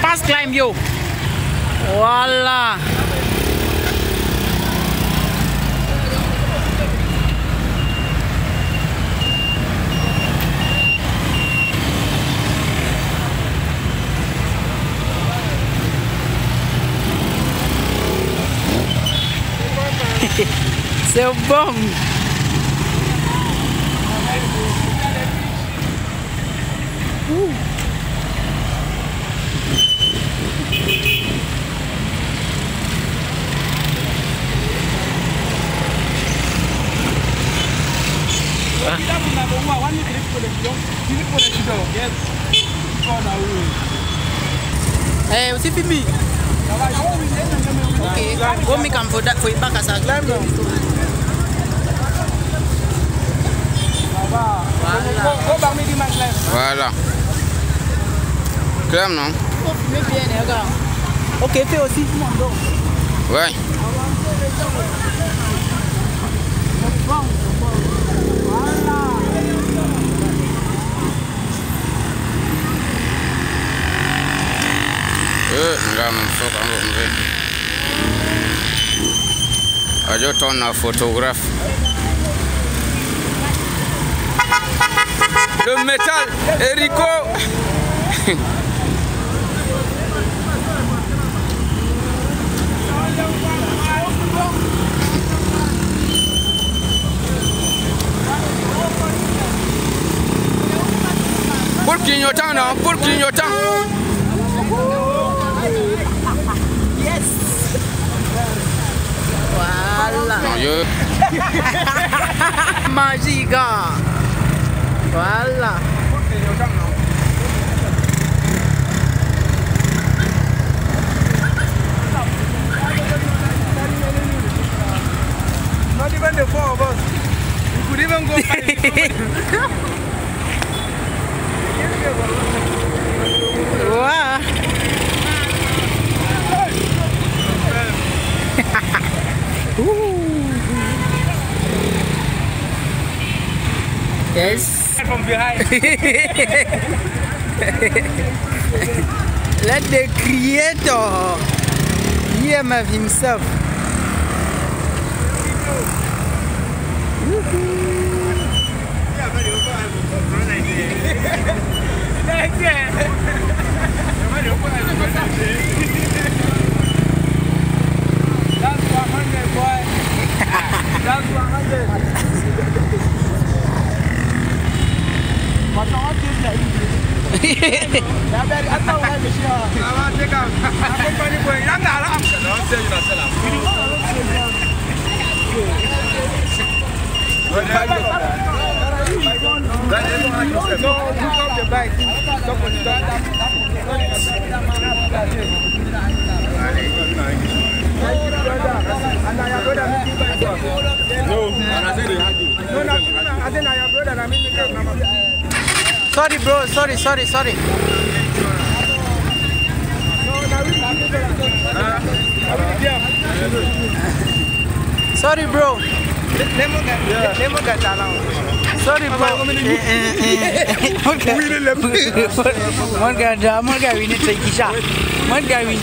Fast climb yo. Voila. C'est bon. Eh, aussi Pimi. Ok, go me come for that for back as a climb now. Voilà. Climb non? Ok, fais aussi. Ouais. Je tourne un photographe. Le métal, Erico. Pour clignotant, non? Pour clignotant. Yes. Voilà. Magique. Voilà. Not even the four of us. We could even go wow. Yes. From behind. Let the creator hear of himself. That's 100, boy. That's 100. No, I said your brother. I mean, Sorry, bro. Sorry. Sorry, bro. Sorry, bro. One guy we need to take a shot. One guy we.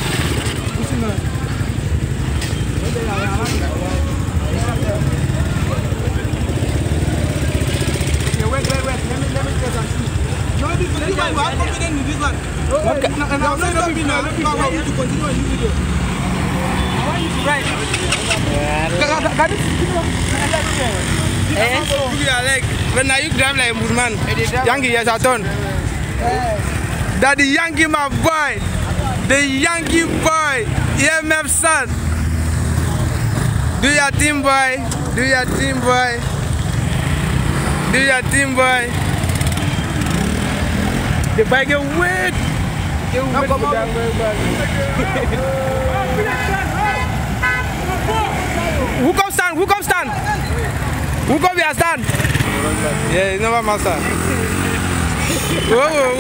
Wait. Let me get some shoes. No, this one, we are confident in this one. And I'm not stopping now. I want you to continue on this video. I want you to write. When you drive like a Musman, Yankee, yes, I turn. That the Yankee, my boy. The Yankee boy. EMF son. Do your team, boy. Do your team, boy. Do your team, boy. The bike get wet. Who come stand? Who come stand? Who come here stand? Yeah, it's never my stand. Whoa.